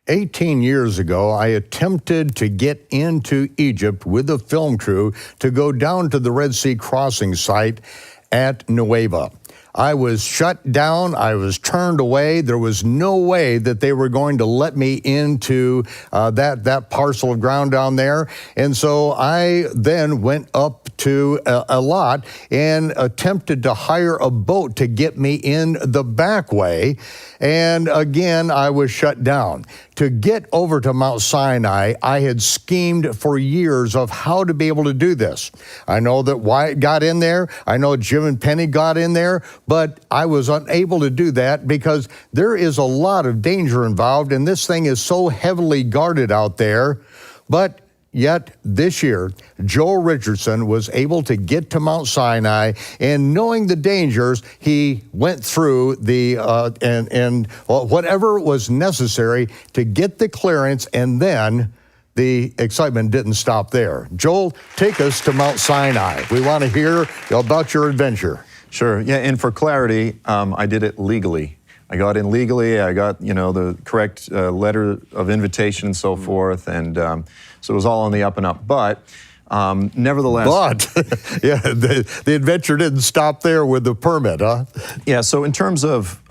18 years ago, I attempted to get into Egypt with a film crew to go down to the Red Sea crossing site at Nueva. I was shut down. I was turned away. There was no way that they were going to let me into that parcel of ground down there. And so I then went up to a lot and attempted to hire a boat to get me in the back way. And again, I was shut down. To get over to Mount Sinai, I had schemed for years of how to be able to do this. I know that Wyatt got in there. I know Jim and Penny got in there, but I was unable to do that because there is a lot of danger involved, and this thing is so heavily guarded out there. But yet this year, Joel Richardson was able to get to Mount Sinai, and knowing the dangers, he went through the whatever was necessary to get the clearance, and then the excitement didn't stop there. Joel, take us to Mount Sinai. We want to hear about your adventure. Sure, yeah, and for clarity, I did it legally. I got in legally, I got, the correct letter of invitation and so forth, and so it was all on the up and up. But nevertheless... But, yeah, the adventure didn't stop there with the permit, huh? Yeah, so in terms of,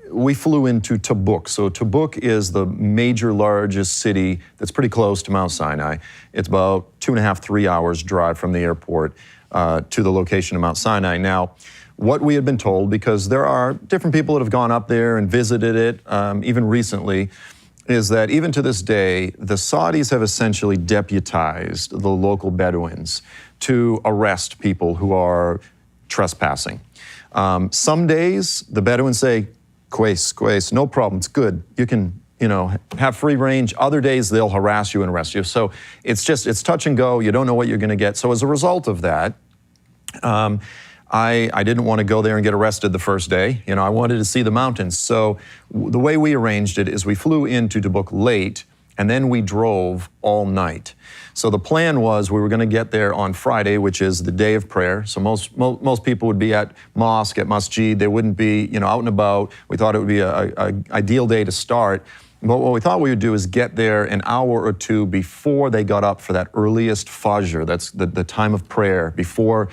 we flew into Tabuk. So Tabuk is the major, largest city that's pretty close to Mount Sinai. It's about 2.5, 3 hours drive from the airport to the location of Mount Sinai. Now, what we had been told, because there are different people that have gone up there and visited it, even recently, is that even to this day, the Saudis have essentially deputized the local Bedouins to arrest people who are trespassing. Some days, the Bedouins say, Kwes, no problem, it's good. You can, have free range. Other days, they'll harass you and arrest you. So it's touch and go. You don't know what you're gonna get. So as a result of that, I didn't want to go there and get arrested the first day. I wanted to see the mountains. So the way we arranged it is we flew into Tabuk late, and then we drove all night. So the plan was we were going to get there on Friday, which is the day of prayer. So most people would be at mosque, at masjid. They wouldn't be, out and about. We thought it would be an ideal day to start. But what we thought we would do is get there an hour or two before they got up for that earliest fajr. That's the time of prayer, before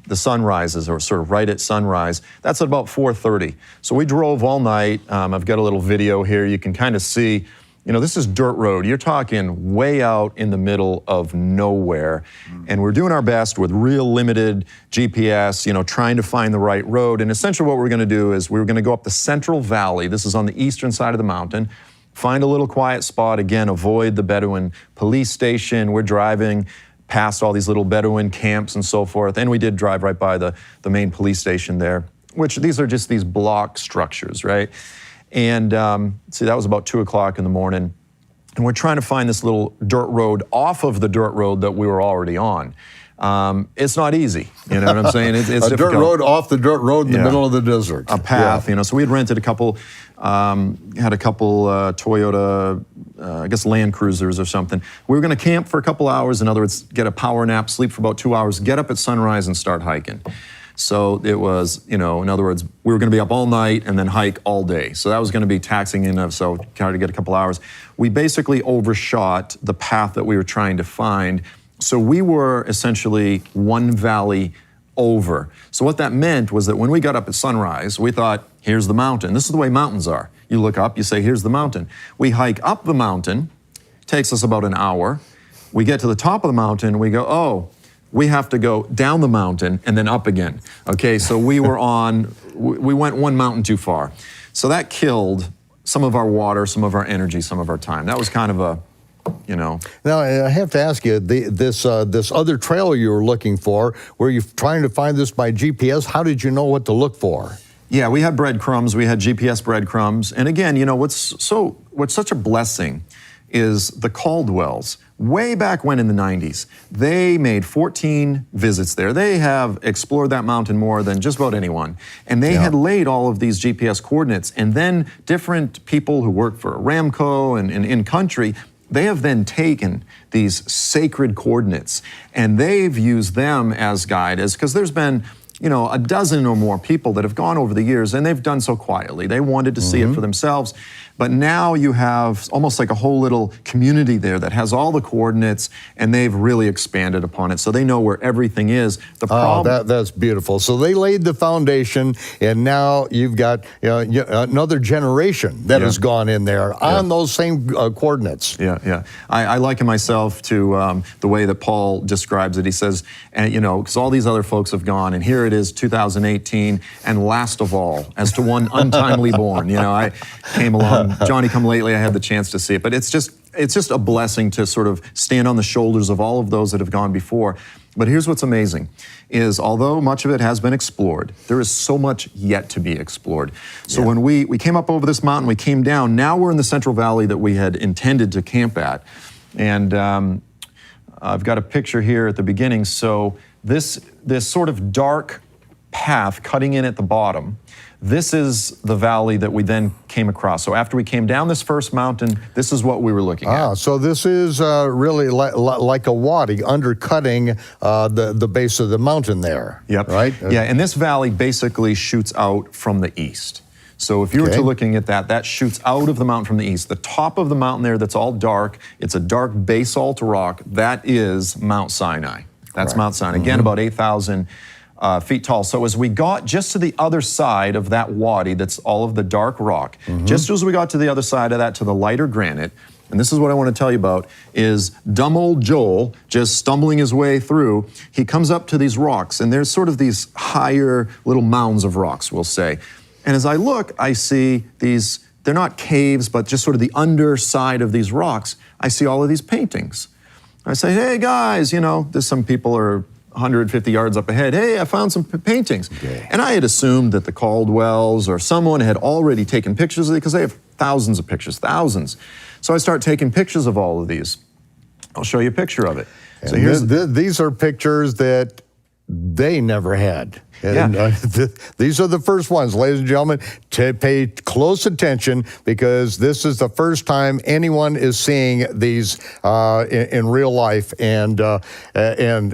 the sun rises, or sort of right at sunrise. That's at about 4:30. So we drove all night. I've got a little video here. You can kind of see, this is dirt road. You're talking way out in the middle of nowhere. And we're doing our best with real limited GPS, trying to find the right road. And essentially what we're gonna do is we're gonna go up the Central Valley. This is on the eastern side of the mountain. Find a little quiet spot. Again, avoid the Bedouin police station. We're driving past all these little Bedouin camps and so forth. And we did drive right by the main police station there, which these are just these block structures, right? And see, that was about 2 o'clock in the morning. And we're trying to find this little dirt road off of the dirt road that we were already on. It's not easy, you know what I'm saying? It's a difficult. Dirt road off the dirt road in the middle of the desert. A path, so we had rented a couple, had a couple Toyota, I guess Land Cruisers or something. We were gonna camp for a couple hours, in other words, get a power nap, sleep for about 2 hours, get up at sunrise and start hiking. So it was, in other words, we were gonna be up all night and then hike all day. So that was gonna be taxing enough, so tried to get a couple hours. We basically overshot the path that we were trying to find. So we were essentially one valley over. So what that meant was that when we got up at sunrise, we thought, here's the mountain. This is the way mountains are. You look up, you say, here's the mountain. We hike up the mountain, takes us about an hour. We get to the top of the mountain, we go, oh, we have to go down the mountain and then up again. Okay, so we went one mountain too far. So that killed some of our water, some of our energy, some of our time. That was kind of a, Now, I have to ask you, this other trail you were looking for, were you trying to find this by GPS? How did you know what to look for? Yeah, we had breadcrumbs, we had GPS breadcrumbs. And again, what's such a blessing is the Caldwells. Way back when in the 90s, they made 14 visits there. They have explored that mountain more than just about anyone. And they had laid all of these GPS coordinates. And then different people who work for Aramco and in country, they have then taken these sacred coordinates and they've used them as guides, because there's been, a dozen or more people that have gone over the years, and they've done so quietly. They wanted to see it for themselves. But now you have almost like a whole little community there that has all the coordinates, and they've really expanded upon it. So they know where everything is. The problem, that's beautiful. So they laid the foundation, and now you've got another generation that has gone in there on those same coordinates. Yeah. I liken myself to the way that Paul describes it. He says, because all these other folks have gone, and here it is, 2018, and last of all, as to one untimely born. I came along, Johnny come lately, I had the chance to see it. But it's just a blessing to sort of stand on the shoulders of all of those that have gone before. But here's what's amazing, is although much of it has been explored, there is so much yet to be explored. So when we came up over this mountain, we came down, now we're in the Central Valley that we had intended to camp at. And I've got a picture here at the beginning. So this sort of dark path cutting in at the bottom, this is the valley that we then came across. So after we came down this first mountain, this is what we were looking at. So this is really like a wadi undercutting the base of the mountain there. Yep. Right? Yeah, and this valley basically shoots out from the east. So if you were to looking at that shoots out of the mountain from the east. The top of the mountain there that's all dark, it's a dark basalt rock, that is Mount Sinai. That's Mount Sinai. Again, about 8,000 feet tall. So as we got just to the other side of that wadi, that's all of the dark rock, just as we got to the other side of that, to the lighter granite, and this is what I want to tell you about, is dumb old Joel, just stumbling his way through, he comes up to these rocks, and there's sort of these higher little mounds of rocks, we'll say. And as I look, I see these, they're not caves, but just sort of the underside of these rocks, I see all of these paintings. I say, hey guys, there's some people are 150 yards up ahead, hey, I found some paintings. And I had assumed that the Caldwells or someone had already taken pictures of it, because they have thousands of pictures, thousands. So I start taking pictures of all of these. I'll show you a picture of it. And so here's these are pictures that they never had. And, these are the first ones, ladies and gentlemen, to pay close attention, because this is the first time anyone is seeing these in real life, and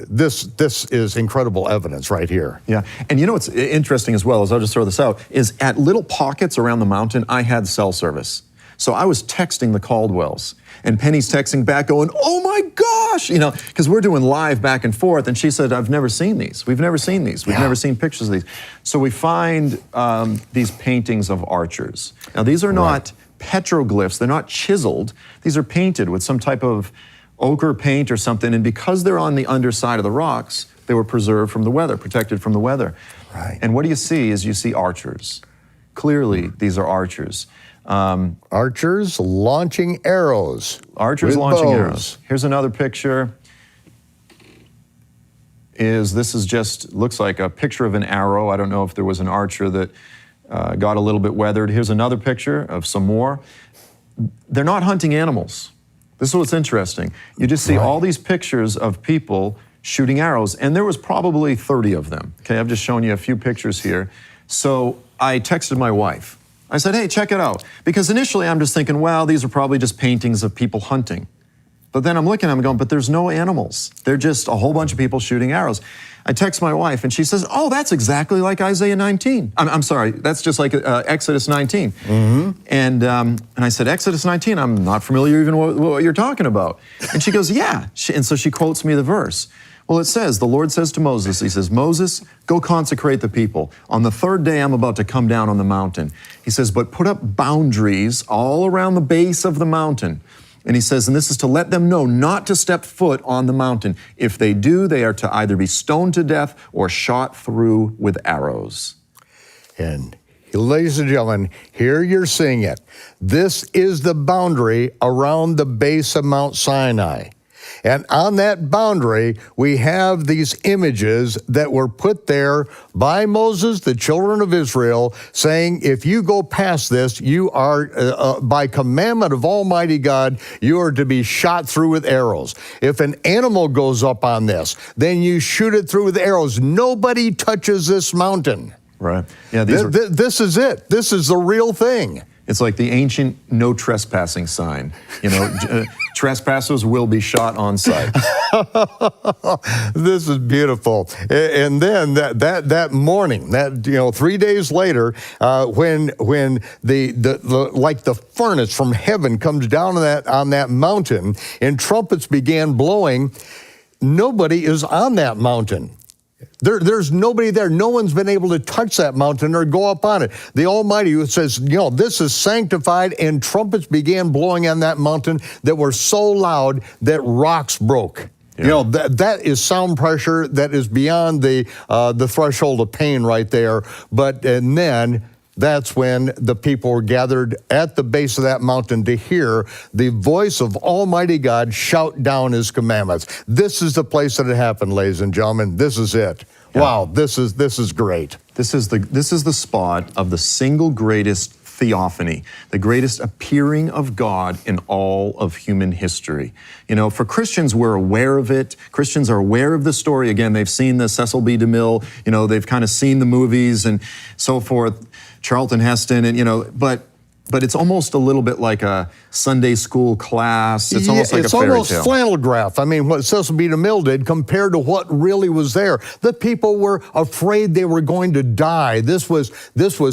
this is incredible evidence right here. Yeah, and what's interesting as well, is I'll just throw this out, is at little pockets around the mountain, I had cell service. So I was texting the Caldwells, and Penny's texting back going, oh my gosh, because we're doing live back and forth, and she said, I've never seen these. We've never seen these. We've never seen pictures of these. So we find these paintings of archers. Now these are not petroglyphs, they're not chiseled. These are painted with some type of ochre paint or something, and because they're on the underside of the rocks, they were preserved from the weather, protected from the weather. Right. And what do you see is you see archers. Clearly, these are archers. Archers launching arrows. Archers launching arrows. Here's another picture. This is just, looks like a picture of an arrow. I don't know if there was an archer that got a little bit weathered. Here's another picture of some more. They're not hunting animals. This is what's interesting. You just see all these pictures of people shooting arrows, and there was probably 30 of them. Okay, I've just shown you a few pictures here. So I texted my wife. I said, hey, check it out. Because initially I'm just thinking, well, these are probably just paintings of people hunting. But then I'm looking at them going, but there's no animals. They're just a whole bunch of people shooting arrows. I text my wife, and she says, oh, that's exactly like Isaiah 19. I'm sorry, that's just like Exodus 19. And I said, Exodus 19, I'm not familiar even with what you're talking about. And she goes, yeah. And so she quotes me the verse. Well, it says, the Lord says to Moses, he says, Moses, go consecrate the people. On the third day, I'm about to come down on the mountain. He says, but put up boundaries all around the base of the mountain. And he says, and this is to let them know not to step foot on the mountain. If they do, they are to either be stoned to death or shot through with arrows. And ladies and gentlemen, here you're seeing it. This is the boundary around the base of Mount Sinai. And on that boundary, we have these images that were put there by Moses, the children of Israel, saying, if you go past this, you are, by commandment of Almighty God, you are to be shot through with arrows. If an animal goes up on this, then you shoot it through with arrows. Nobody touches this mountain. Right. Yeah. This is it. This is the real thing. It's like the ancient no trespassing sign. You know, trespassers will be shot on sight. This is beautiful. And then that morning, 3 days later, when the like the furnace from heaven comes down on that mountain, and trumpets began blowing, nobody is on that mountain. There's nobody there. No one's been able to touch that mountain or go up on it. The Almighty says, this is sanctified, and trumpets began blowing on that mountain that were so loud that rocks broke. Yeah. That is sound pressure that is beyond the threshold of pain right there. And then that's when the people were gathered at the base of that mountain to hear the voice of Almighty God shout down His commandments. This is the place that it happened, ladies and gentlemen. This is it. Yeah. Wow, this is great. This is the spot of the single greatest theophany, the greatest appearing of God in all of human history. For Christians, we're aware of it. Christians are aware of the story. Again, they've seen the Cecil B. DeMille, they've kind of seen the movies and so forth, Charlton Heston, and but it's almost a little bit like a Sunday school class. It's almost like a fairy tale. It's almost flannel graph. I mean, what Cecil B. DeMille did compared to what really was there. The people were afraid they were going to die. This was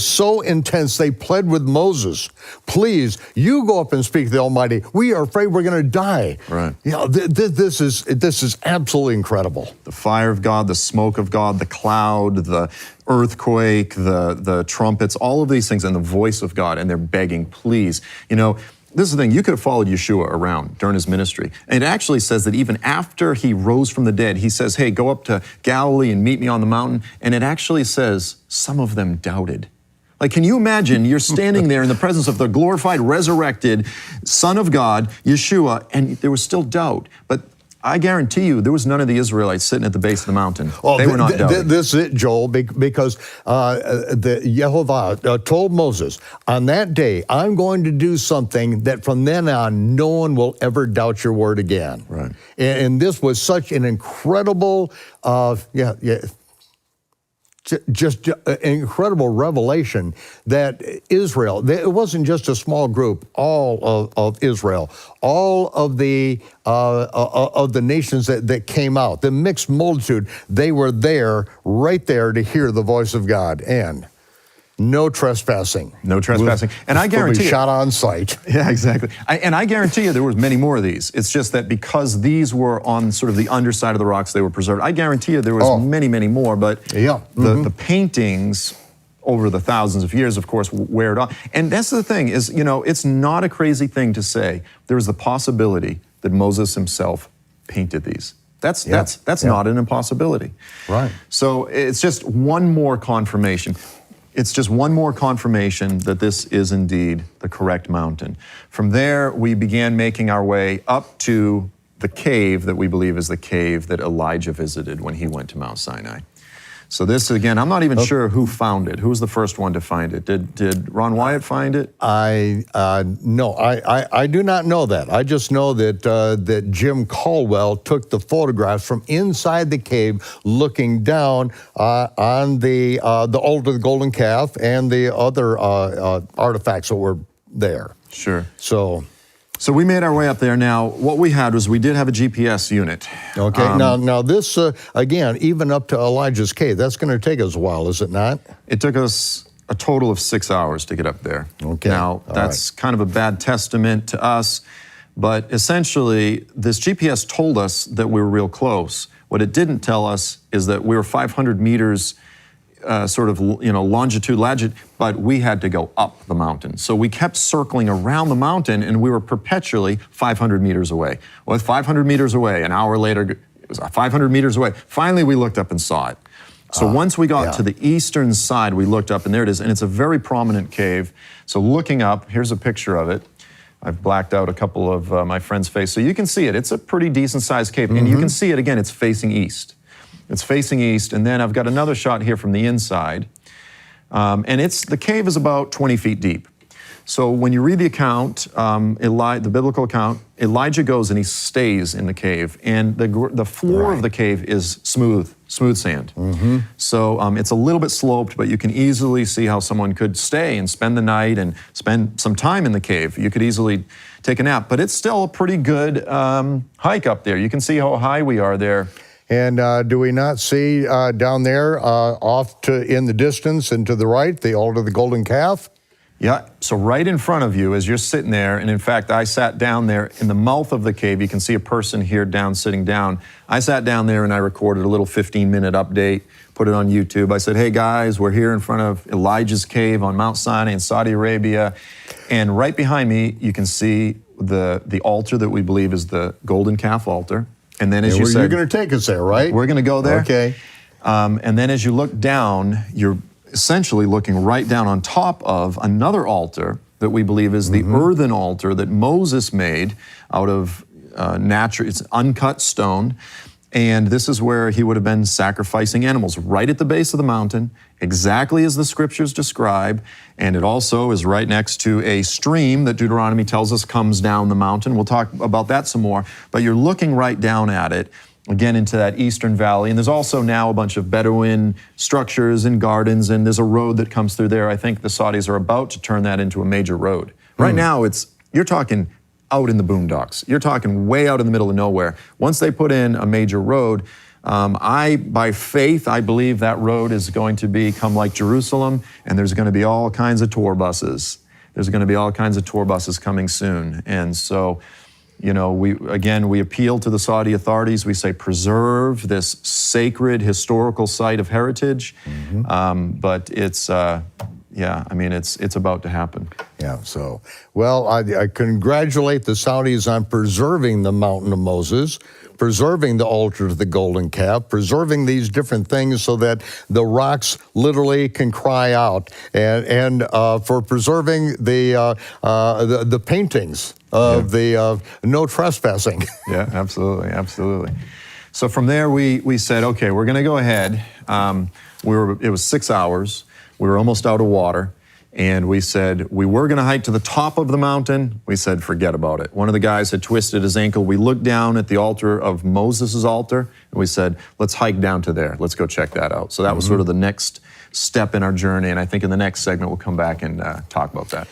so intense. They pled with Moses, please, you go up and speak to the Almighty. We are afraid we're going to die. Right. This is absolutely incredible. The fire of God, the smoke of God, the cloud, the earthquake, the trumpets, all of these things, and the voice of God, and they're begging, please. This is the thing, you could have followed Yeshua around during his ministry. And it actually says that even after he rose from the dead, he says, hey, go up to Galilee and meet me on the mountain. And it actually says, some of them doubted. Like, can you imagine you're standing there in the presence of the glorified, resurrected Son of God, Yeshua, and there was still doubt. But I guarantee you, there was none of the Israelites sitting at the base of the mountain. They were not doubting. This is it, Joel, because the Yehovah told Moses, on that day, I'm going to do something that from then on, no one will ever doubt your word again. Right. And this was such an incredible, just an incredible revelation that Israel, it wasn't just a small group, all of Israel, all of the nations that came out, the mixed multitude, they were there, right there to hear the voice of God. And no trespassing. No trespassing. And I guarantee you, shot on sight. Yeah, exactly. And I guarantee you there was many more of these. It's just that because these were on sort of the underside of the rocks, they were preserved. I guarantee you there was many, many more, but the paintings over the thousands of years, of course, wear it off. And that's the thing is, it's not a crazy thing to say there is the possibility that Moses himself painted these. That's not an impossibility. Right. So it's just one more confirmation. It's just one more confirmation that this is indeed the correct mountain. From there, we began making our way up to the cave that we believe is the cave that Elijah visited when he went to Mount Sinai. So this, again, I'm not even sure who found it. Who was the first one to find it? Did Ron Wyatt find it? No, I do not know that. I just know that Jim Caldwell took the photographs from inside the cave, looking down on the altar of the golden calf and the other artifacts that were there. Sure. So we made our way up there. Now, what we had was we did have a GPS unit. Okay. Now this, again, even up to Elijah's cave, that's going to take us a while, is it not? It took us a total of 6 hours to get up there. Okay. Now, that's kind of a bad testament to us, but essentially, this GPS told us that we were real close. What it didn't tell us is that we were 500 meters longitude, latitude, but we had to go up the mountain. So we kept circling around the mountain, and we were perpetually 500 meters away. Well, 500 meters away, an hour later, it was 500 meters away. Finally, we looked up and saw it. So once we got to the eastern side, we looked up, and there it is, and it's a very prominent cave. So looking up, here's a picture of it. I've blacked out a couple of my friend's face, so you can see it. It's a pretty decent-sized cave, and you can see it, again, it's facing east. It's facing east, and then I've got another shot here from the inside. And the cave is about 20 feet deep. So when you read the account, the biblical account, Elijah goes and he stays in the cave, and the floor of the cave is smooth sand. So it's a little bit sloped, but you can easily see how someone could stay and spend the night and spend some time in the cave. You could easily take a nap, but it's still a pretty good hike up there. You can see how high we are there. And do we not see down there off in the distance and to the right, the altar of the golden calf? Yeah, so right in front of you as you're sitting there, and in fact, I sat down there in the mouth of the cave. You can see a person here sitting down. I sat down there and I recorded a little 15-minute update, put it on YouTube. I said, hey guys, we're here in front of Elijah's cave on Mount Sinai in Saudi Arabia. And right behind me, you can see the altar that we believe is the golden calf altar. And then as you said— you're going to take us there, right? We're going to go there. Okay. And then as you look down, you're essentially looking right down on top of another altar that we believe is the earthen altar that Moses made out of it's uncut stone. And this is where he would have been sacrificing animals, right at the base of the mountain, exactly as the scriptures describe. And it also is right next to a stream that Deuteronomy tells us comes down the mountain. We'll talk about that some more. But you're looking right down at it, again, into that eastern valley. And there's also now a bunch of Bedouin structures and gardens, and there's a road that comes through there. I think the Saudis are about to turn that into a major road. Right now, you're talking out in the boondocks. You're talking way out in the middle of nowhere. Once they put in a major road, by faith, I believe that road is going to become like Jerusalem, and there's going to be all kinds of tour buses. There's going to be all kinds of tour buses coming soon. And so, you know, we appeal to the Saudi authorities. We say preserve this sacred historical site of heritage, but it's it's about to happen. Yeah. So, well, I congratulate the Saudis on preserving the Mountain of Moses, preserving the altar to the golden calf, preserving these different things so that the rocks literally can cry out, and for preserving the paintings of the no trespassing. Yeah, absolutely, absolutely. So from there, we said, okay, we're going to go ahead. It was 6 hours. We were almost out of water. And we said, we were going to hike to the top of the mountain. We said, forget about it. One of the guys had twisted his ankle. We looked down at the altar of Moses' altar, and we said, let's hike down to there. Let's go check that out. So that was sort of the next step in our journey. And I think in the next segment, we'll come back and talk about that.